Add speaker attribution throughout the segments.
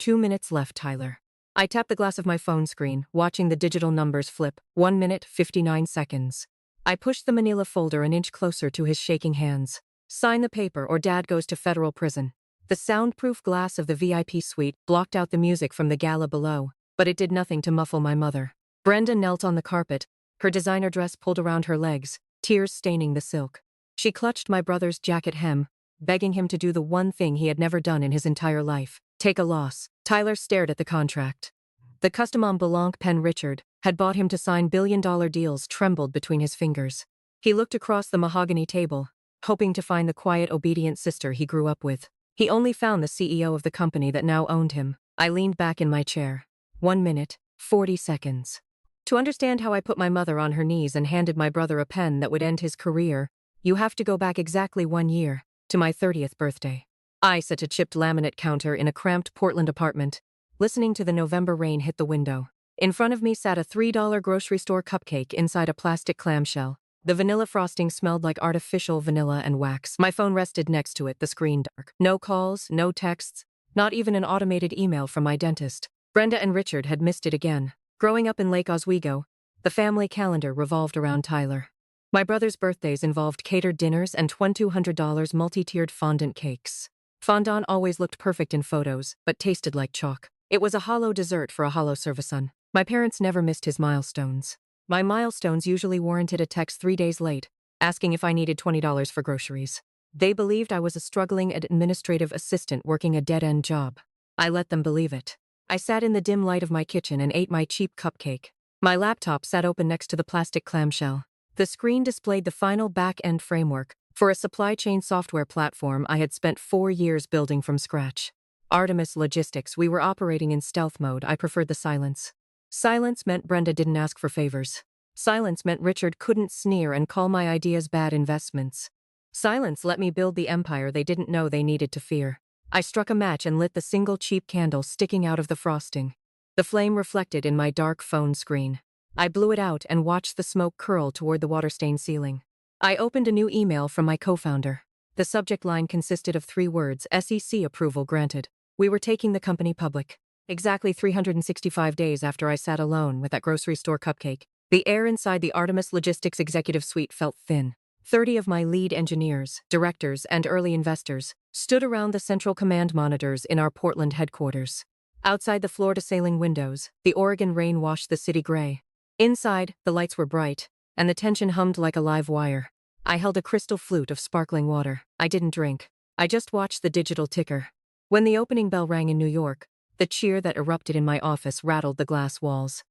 Speaker 1: 2 minutes left, Tyler. I tapped the glass of my phone screen, watching the digital numbers flip. 1 minute, 59 seconds. I pushed the manila folder an inch closer to his shaking hands. Sign the paper or Dad goes to federal prison. The soundproof glass of the VIP suite blocked out the music from the gala below, but it did nothing to muffle my mother. Brenda knelt on the carpet, her designer dress pulled around her legs, tears staining the silk. She clutched my brother's jacket hem, begging him to do the one thing he had never done in his entire life, take a loss. Tyler stared at the contract. The custom en blanc pen Richard had bought him to sign billion-dollar deals trembled between his fingers. He looked across the mahogany table, hoping to find the quiet, obedient sister he grew up with. He only found the CEO of the company that now owned him. I leaned back in my chair. 1 minute, 40 seconds. To understand how I put my mother on her knees and handed my brother a pen that would end his career, you have to go back exactly 1 year, to my 30th birthday. I sat at a chipped laminate counter in a cramped Portland apartment, listening to the November rain hit the window. In front of me sat a $3 grocery store cupcake inside a plastic clamshell. The vanilla frosting smelled like artificial vanilla and wax. My phone rested next to it, the screen dark. No calls, no texts, not even an automated email from my dentist. Brenda and Richard had missed it again. Growing up in Lake Oswego, the family calendar revolved around Tyler. My brother's birthdays involved catered dinners and $2,200 multi-tiered fondant cakes. Fondant always looked perfect in photos, but tasted like chalk. It was a hollow dessert for a hollow servison. My parents never missed his milestones. My milestones usually warranted a text 3 days late, asking if I needed $20 for groceries. They believed I was a struggling administrative assistant working a dead-end job. I let them believe it. I sat in the dim light of my kitchen and ate my cheap cupcake. My laptop sat open next to the plastic clamshell. The screen displayed the final back-end framework for a supply chain software platform I had spent 4 years building from scratch. Artemis Logistics. We were operating in stealth mode. I preferred the silence. Silence meant Brenda didn't ask for favors. Silence meant Richard couldn't sneer and call my ideas bad investments. Silence let me build the empire they didn't know they needed to fear. I struck a match and lit the single cheap candle sticking out of the frosting. The flame reflected in my dark phone screen. I blew it out and watched the smoke curl toward the water-stained ceiling. I opened a new email from my co-founder. The subject line consisted of 3 words: SEC approval granted. We were taking the company public. Exactly 365 days after I sat alone with that grocery store cupcake, the air inside the Artemis Logistics executive suite felt thin. 30 of my lead engineers, directors, and early investors stood around the central command monitors in our Portland headquarters. Outside the floor-to-ceiling windows, the Oregon rain washed the city gray. Inside, the lights were bright, and the tension hummed like a live wire. I held a crystal flute of sparkling water. I didn't drink. I just watched the digital ticker. When the opening bell rang in New York, the cheer that erupted in my office rattled the glass walls.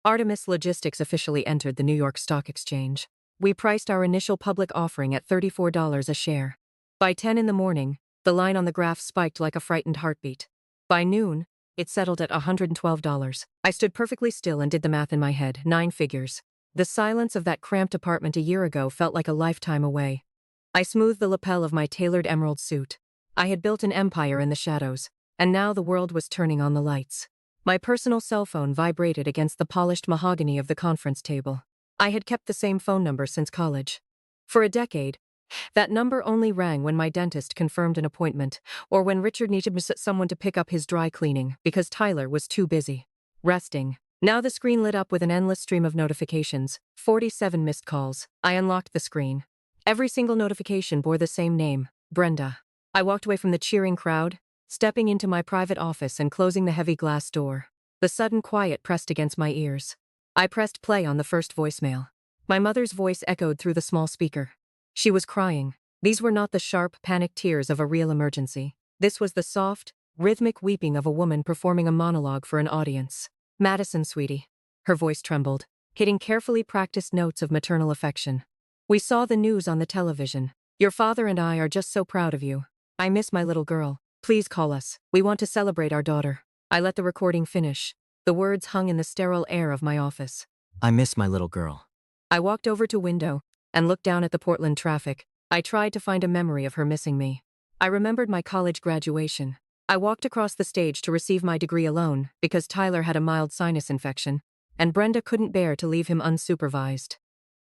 Speaker 1: Artemis Logistics officially entered the New York Stock Exchange. We priced our initial public offering at $34 a share. By 10 in the morning, the line on the graph spiked like a frightened heartbeat. By noon, it settled at $112. I stood perfectly still and did the math in my head, 9 figures. The silence of that cramped apartment a year ago felt like a lifetime away. I smoothed the lapel of my tailored emerald suit. I had built an empire in the shadows, and now the world was turning on the lights. My personal cell phone vibrated against the polished mahogany of the conference table. I had kept the same phone number since college. For a decade, that number only rang when my dentist confirmed an appointment, or when Richard needed someone to pick up his dry cleaning because Tyler was too busy resting. Now the screen lit up with an endless stream of notifications, 47 missed calls. I unlocked the screen. Every single notification bore the same name, Brenda. I walked away from the cheering crowd, stepping into my private office and closing the heavy glass door. The sudden quiet pressed against my ears. I pressed play on the first voicemail. My mother's voice echoed through the small speaker. She was crying. These were not the sharp, panicked tears of a real emergency. This was the soft, rhythmic weeping of a woman performing a monologue for an audience. Madison, sweetie. Her voice trembled, hitting carefully practiced notes of maternal affection. We saw the news on the television. Your father and I are just so proud of you. I miss my little girl. Please call us. We want to celebrate our daughter. I let the recording finish. The words hung in the sterile air of my office.
Speaker 2: I miss my little girl.
Speaker 1: I walked over to window and looked down at the Portland traffic. I tried to find a memory of her missing me. I remembered my college graduation. I walked across the stage to receive my degree alone because Tyler had a mild sinus infection, and Brenda couldn't bear to leave him unsupervised.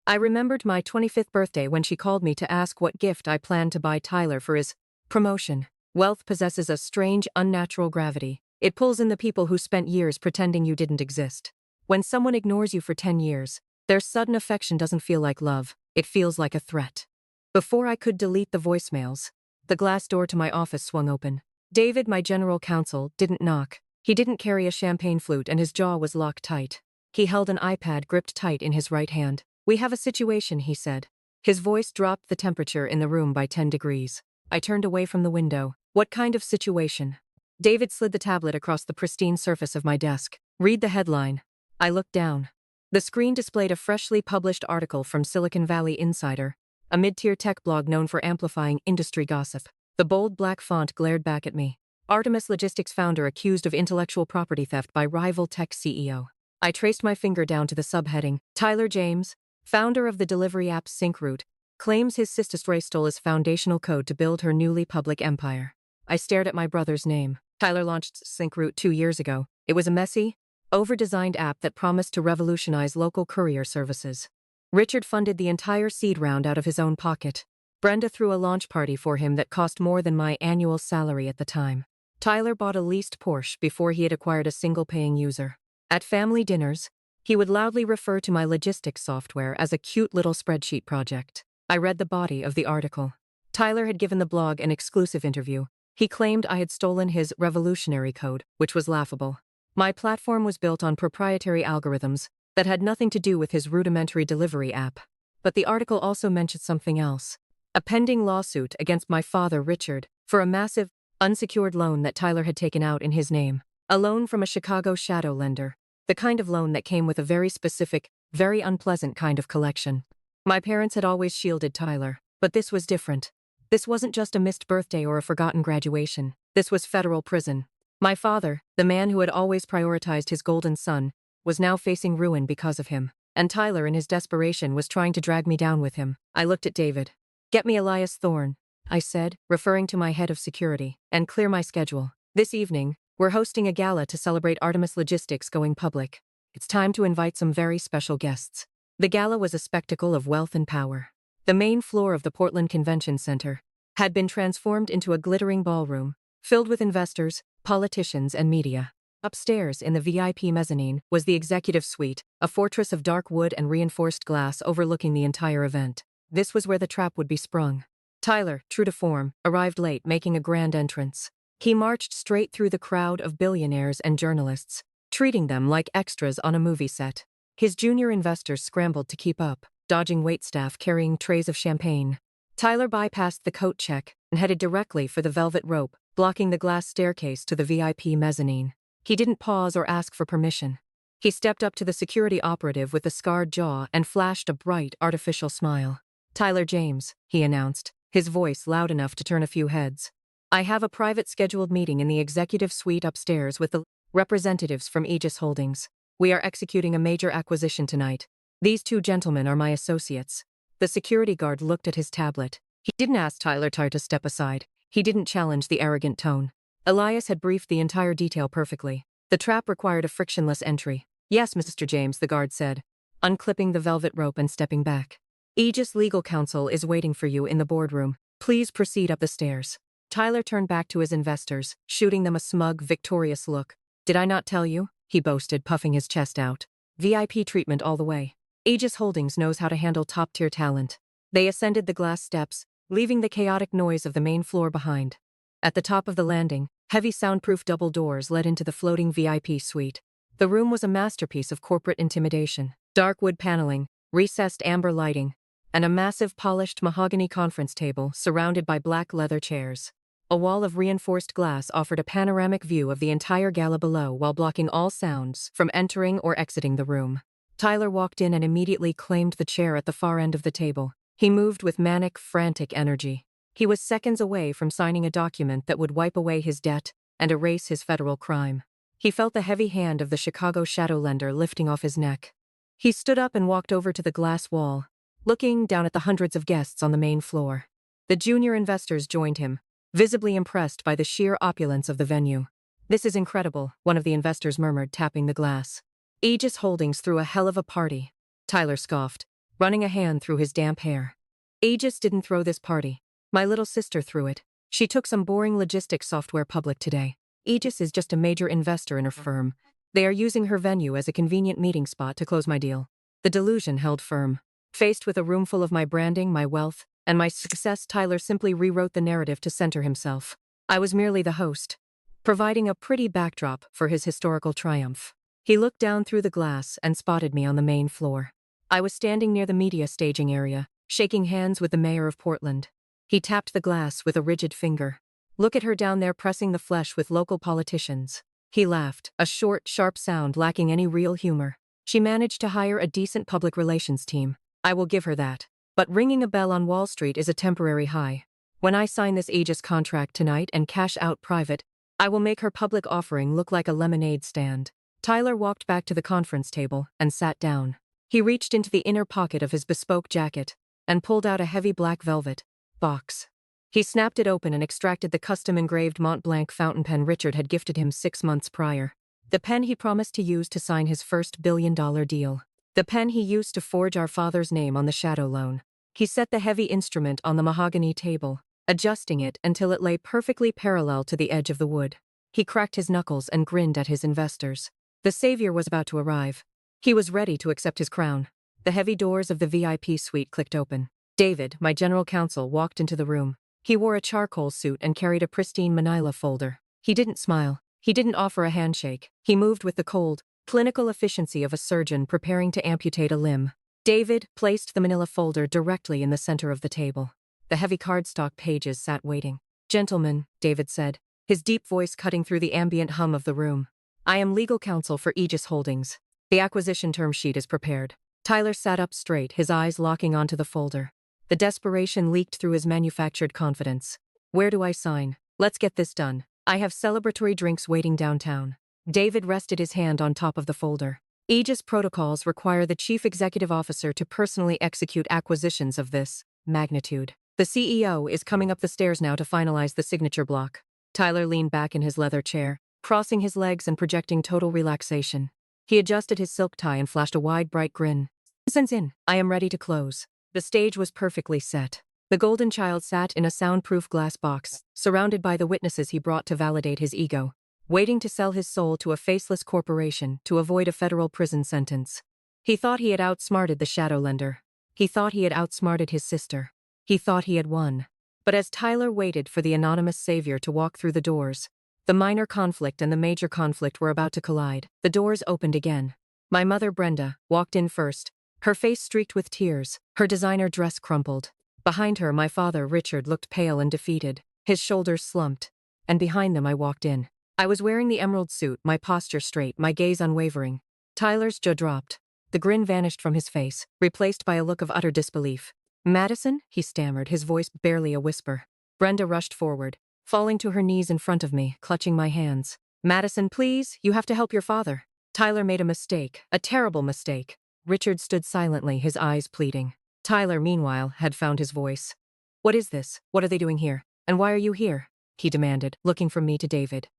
Speaker 1: I remembered my 25th birthday when she called me to ask what gift I planned to buy Tyler for his promotion. Wealth possesses a strange, unnatural gravity. It pulls in the people who spent years pretending you didn't exist. When someone ignores you for 10 years, their sudden affection doesn't feel like love, it feels like a threat. Before I could delete the voicemails, the glass door to my office swung open. David, my general counsel, didn't knock. He didn't carry a champagne flute and his jaw was locked tight. He held an iPad gripped tight in his right hand. "We have a situation," he said. His voice dropped the temperature in the room by 10 degrees. I turned away from the window. "What kind of situation?" David slid the tablet across the pristine surface of my desk. "Read the headline." I looked down. The screen displayed a freshly published article from Silicon Valley Insider, a mid-tier tech blog known for amplifying industry gossip. The bold black font glared back at me. Artemis Logistics founder accused of intellectual property theft by rival tech CEO. I traced my finger down to the subheading. Tyler James, founder of the delivery app Syncroute, claims his sister stole his foundational code to build her newly public empire. I stared at my brother's name. Tyler launched Syncroute 2 years ago. It was a messy, over-designed app that promised to revolutionize local courier services. Richard funded the entire seed round out of his own pocket. Brenda threw a launch party for him that cost more than my annual salary at the time. Tyler bought a leased Porsche before he had acquired a single paying user. At family dinners, he would loudly refer to my logistics software as a cute little spreadsheet project. I read the body of the article. Tyler had given the blog an exclusive interview. He claimed I had stolen his revolutionary code, which was laughable. My platform was built on proprietary algorithms that had nothing to do with his rudimentary delivery app. But the article also mentioned something else. A pending lawsuit against my father, Richard, for a massive, unsecured loan that Tyler had taken out in his name. A loan from a Chicago shadow lender. The kind of loan that came with a very specific, very unpleasant kind of collection. My parents had always shielded Tyler, but this was different. This wasn't just a missed birthday or a forgotten graduation. This was federal prison. My father, the man who had always prioritized his golden son, was now facing ruin because of him. And Tyler, in his desperation, was trying to drag me down with him. I looked at David. "Get me Elias Thorne," I said, referring to my head of security, "and clear my schedule. This evening, we're hosting a gala to celebrate Artemis Logistics going public. It's time to invite some very special guests." The gala was a spectacle of wealth and power. The main floor of the Portland Convention Center had been transformed into a glittering ballroom, filled with investors, politicians, and media. Upstairs, in the VIP mezzanine, was the executive suite, a fortress of dark wood and reinforced glass overlooking the entire event. This was where the trap would be sprung. Tyler, true to form, arrived late, making a grand entrance. He marched straight through the crowd of billionaires and journalists, treating them like extras on a movie set. His junior investors scrambled to keep up, dodging waitstaff carrying trays of champagne. Tyler bypassed the coat check and headed directly for the velvet rope, blocking the glass staircase to the VIP mezzanine. He didn't pause or ask for permission. He stepped up to the security operative with the scarred jaw and flashed a bright, artificial smile. "Tyler James," he announced, his voice loud enough to turn a few heads. "I have a private scheduled meeting in the executive suite upstairs with the representatives from Aegis Holdings. We are executing a major acquisition tonight. These 2 gentlemen are my associates." The security guard looked at his tablet. He didn't ask Tyler to step aside. He didn't challenge the arrogant tone. Elias had briefed the entire detail perfectly. The trap required a frictionless entry. "Yes, Mr. James," the guard said, unclipping the velvet rope and stepping back. "Aegis legal counsel is waiting for you in the boardroom. Please proceed up the stairs." Tyler turned back to his investors, shooting them a smug, victorious look. "Did I not tell you?" he boasted, puffing his chest out. "VIP treatment all the way. Aegis Holdings knows how to handle top-tier talent." They ascended the glass steps, leaving the chaotic noise of the main floor behind. At the top of the landing, heavy soundproof double doors led into the floating VIP suite. The room was a masterpiece of corporate intimidation. Dark wood paneling, recessed amber lighting, and a massive polished mahogany conference table surrounded by black leather chairs. A wall of reinforced glass offered a panoramic view of the entire gala below while blocking all sounds from entering or exiting the room. Tyler walked in and immediately claimed the chair at the far end of the table. He moved with manic, frantic energy. He was seconds away from signing a document that would wipe away his debt and erase his federal crime. He felt the heavy hand of the Chicago shadow lender lifting off his neck. He stood up and walked over to the glass wall, looking down at the hundreds of guests on the main floor. The junior investors joined him, visibly impressed by the sheer opulence of the venue. "This is incredible," one of the investors murmured, tapping the glass. "Aegis Holdings threw a hell of a party," Tyler scoffed, running a hand through his damp hair. "Aegis didn't throw this party. My little sister threw it. She took some boring logistics software public today. Aegis is just a major investor in her firm. They are using her venue as a convenient meeting spot to close my deal. The delusion held firm. Faced with a room full of my branding, my wealth, and my success, Tyler simply rewrote the narrative to center himself. I was merely the host, providing a pretty backdrop for his historical triumph. He looked down through the glass and spotted me on the main floor. I was standing near the media staging area, shaking hands with the mayor of Portland. He tapped the glass with a rigid finger. Look at her down there pressing the flesh with local politicians. He laughed, a short, sharp sound lacking any real humor. She managed to hire a decent public relations team. I will give her that. But ringing a bell on Wall Street is a temporary high. When I sign this Aegis contract tonight and cash out private, I will make her public offering look like a lemonade stand. Tyler walked back to the conference table and sat down. He reached into the inner pocket of his bespoke jacket and pulled out a heavy black velvet box. He snapped it open and extracted the custom-engraved Mont Blanc fountain pen Richard had gifted him 6 months prior. The pen he promised to use to sign his first billion-dollar deal. The pen he used to forge our father's name on the shadow loan. He set the heavy instrument on the mahogany table, adjusting it until it lay perfectly parallel to the edge of the wood. He cracked his knuckles and grinned at his investors. The savior was about to arrive. He was ready to accept his crown. The heavy doors of the VIP suite clicked open. David, my general counsel, walked into the room. He wore a charcoal suit and carried a pristine manila folder. He didn't smile. He didn't offer a handshake. He moved with the cold, clinical efficiency of a surgeon preparing to amputate a limb. David placed the manila folder directly in the center of the table. The heavy cardstock pages sat waiting. "Gentlemen," David said, his deep voice cutting through the ambient hum of the room. "I am legal counsel for Aegis Holdings. The acquisition term sheet is prepared." Tyler sat up straight, his eyes locking onto the folder. The desperation leaked through his manufactured confidence. "Where do I sign? Let's get this done. I have celebratory drinks waiting downtown." David rested his hand on top of the folder. Aegis protocols require the chief executive officer to personally execute acquisitions of this magnitude. The CEO is coming up the stairs now to finalize the signature block. Tyler leaned back in his leather chair, crossing his legs and projecting total relaxation. He adjusted his silk tie and flashed a wide, bright grin. "Since in, I am ready to close." The stage was perfectly set. The golden child sat in a soundproof glass box, surrounded by the witnesses he brought to validate his ego, waiting to sell his soul to a faceless corporation to avoid a federal prison sentence. He thought he had outsmarted the shadow lender. He thought he had outsmarted his sister. He thought he had won. But as Tyler waited for the anonymous savior to walk through the doors, the minor conflict and the major conflict were about to collide. The doors opened again. My mother, Brenda, walked in first, her face streaked with tears, her designer dress crumpled. Behind her, my father, Richard, looked pale and defeated, his shoulders slumped. And behind them I walked in. I was wearing the emerald suit, my posture straight, my gaze unwavering. Tyler's jaw dropped. The grin vanished from his face, replaced by a look of utter disbelief. "Madison?" he stammered, his voice barely a whisper. Brenda rushed forward, falling to her knees in front of me, clutching my hands. "Madison, please, you have to help your father." Tyler made a mistake, a terrible mistake. Richard stood silently, his eyes pleading. Tyler, meanwhile, had found his voice. "What is this? What are they doing here? And why are you here?" he demanded, looking from me to David.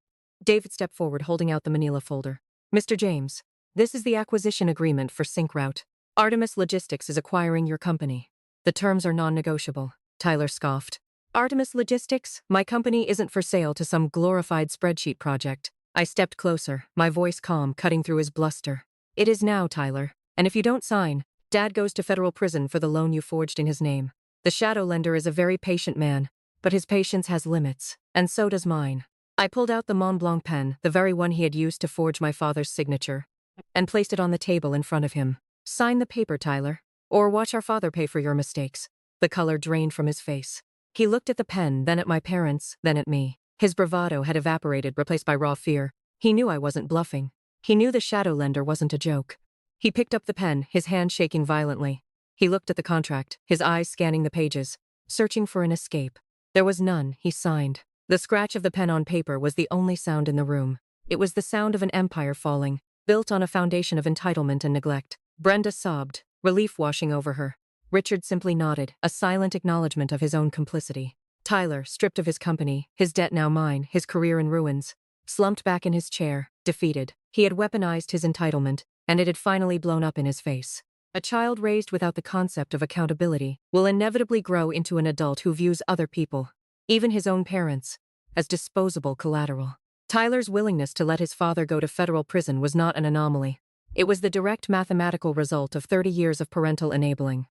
Speaker 1: David stepped forward, holding out the manila folder. "Mr. James, this is the acquisition agreement for Sync Route. Artemis Logistics is acquiring your company. The terms are non-negotiable." Tyler scoffed. "Artemis Logistics? My company isn't for sale to some glorified spreadsheet project." I stepped closer, my voice calm, cutting through his bluster. "It is now, Tyler. And if you don't sign, Dad goes to federal prison for the loan you forged in his name. The shadow lender is a very patient man, but his patience has limits, and so does mine." I pulled out the Mont Blanc pen, the very one he had used to forge my father's signature, and placed it on the table in front of him. "Sign the paper, Tyler, or watch our father pay for your mistakes." The color drained from his face. He looked at the pen, then at my parents, then at me. His bravado had evaporated, replaced by raw fear. He knew I wasn't bluffing. He knew the shadow lender wasn't a joke. He picked up the pen, his hand shaking violently. He looked at the contract, his eyes scanning the pages, searching for an escape. There was none. He signed. The scratch of the pen on paper was the only sound in the room. It was the sound of an empire falling, built on a foundation of entitlement and neglect. Brenda sobbed, relief washing over her. Richard simply nodded, a silent acknowledgement of his own complicity. Tyler, stripped of his company, his debt now mine, his career in ruins, slumped back in his chair, defeated. He had weaponized his entitlement, and it had finally blown up in his face. A child raised without the concept of accountability will inevitably grow into an adult who views other people, even his own parents, as disposable collateral. Tyler's willingness to let his father go to federal prison was not an anomaly. It was the direct mathematical result of 30 years of parental enabling.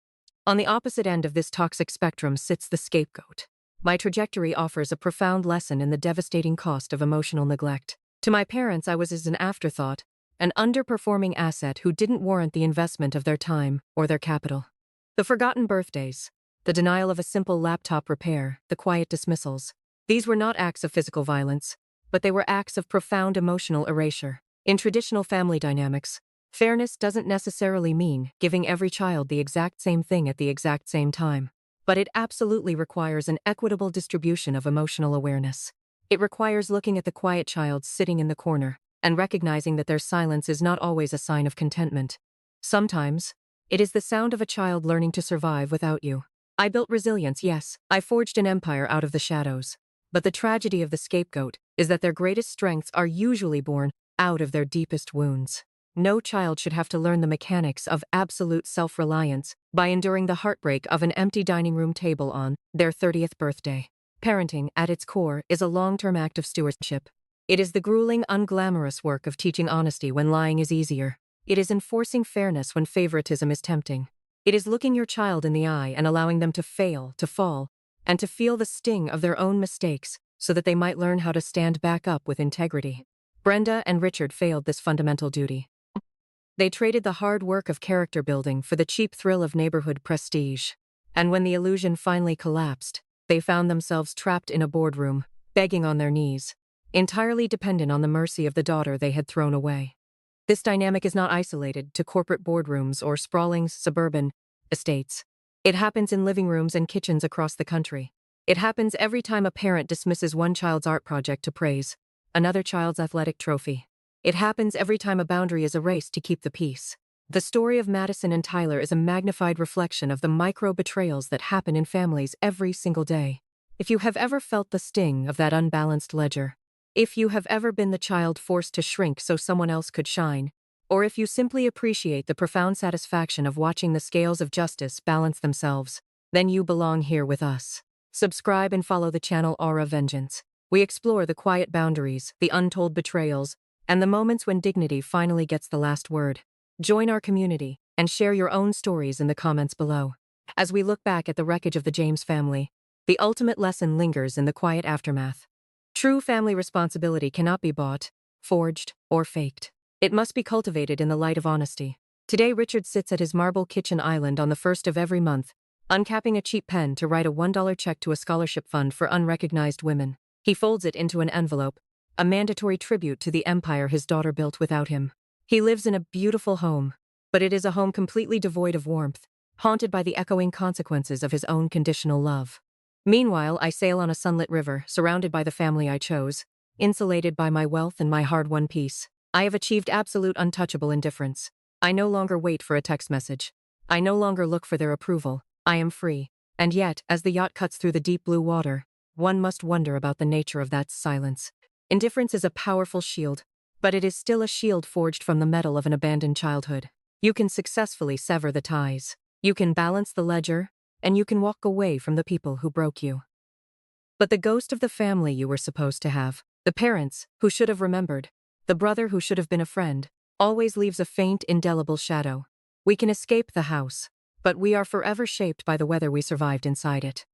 Speaker 1: On the opposite end of this toxic spectrum sits the scapegoat. My trajectory offers a profound lesson in the devastating cost of emotional neglect. To my parents, I was as an afterthought, an underperforming asset who didn't warrant the investment of their time or their capital. The forgotten birthdays, the denial of a simple laptop repair, the quiet dismissals. These were not acts of physical violence, but they were acts of profound emotional erasure. In traditional family dynamics, fairness doesn't necessarily mean giving every child the exact same thing at the exact same time, but it absolutely requires an equitable distribution of emotional awareness. It requires looking at the quiet child sitting in the corner and recognizing that their silence is not always a sign of contentment. Sometimes, it is the sound of a child learning to survive without you. I built resilience, yes, I forged an empire out of the shadows. But the tragedy of the scapegoat is that their greatest strengths are usually born out of their deepest wounds. No child should have to learn the mechanics of absolute self-reliance by enduring the heartbreak of an empty dining room table on their 30th birthday. Parenting, at its core, is a long-term act of stewardship. It is the grueling, unglamorous work of teaching honesty when lying is easier. It is enforcing fairness when favoritism is tempting. It is looking your child in the eye and allowing them to fail, to fall, and to feel the sting of their own mistakes so that they might learn how to stand back up with integrity. Brenda and Richard failed this fundamental duty. They traded the hard work of character building for the cheap thrill of neighborhood prestige. And when the illusion finally collapsed, they found themselves trapped in a boardroom, begging on their knees, entirely dependent on the mercy of the daughter they had thrown away. This dynamic is not isolated to corporate boardrooms or sprawling suburban estates. It happens in living rooms and kitchens across the country. It happens every time a parent dismisses one child's art project to praise another child's athletic trophy. It happens every time a boundary is erased to keep the peace. The story of Madison and Tyler is a magnified reflection of the micro-betrayals that happen in families every single day. If you have ever felt the sting of that unbalanced ledger, if you have ever been the child forced to shrink so someone else could shine, or if you simply appreciate the profound satisfaction of watching the scales of justice balance themselves, then you belong here with us. Subscribe and follow the channel Aura Vengeance. We explore the quiet boundaries, the untold betrayals, and the moments when dignity finally gets the last word. Join our community and share your own stories in the comments below. As we look back at the wreckage of the James family, the ultimate lesson lingers in the quiet aftermath. True family responsibility cannot be bought, forged, or faked. It must be cultivated in the light of honesty. Today Richard sits at his marble kitchen island on the first of every month, uncapping a cheap pen to write a $1 check to a scholarship fund for unrecognized women. He folds it into an envelope, a mandatory tribute to the empire his daughter built without him. He lives in a beautiful home, but it is a home completely devoid of warmth, haunted by the echoing consequences of his own conditional love. Meanwhile, I sail on a sunlit river, surrounded by the family I chose, insulated by my wealth and my hard-won peace. I have achieved absolute untouchable indifference. I no longer wait for a text message. I no longer look for their approval. I am free. And yet, as the yacht cuts through the deep blue water, one must wonder about the nature of that silence. Indifference is a powerful shield, but it is still a shield forged from the metal of an abandoned childhood. You can successfully sever the ties. You can balance the ledger, and you can walk away from the people who broke you. But the ghost of the family you were supposed to have, the parents who should have remembered, the brother who should have been a friend, always leaves a faint, indelible shadow. We can escape the house, but we are forever shaped by the weather we survived inside it.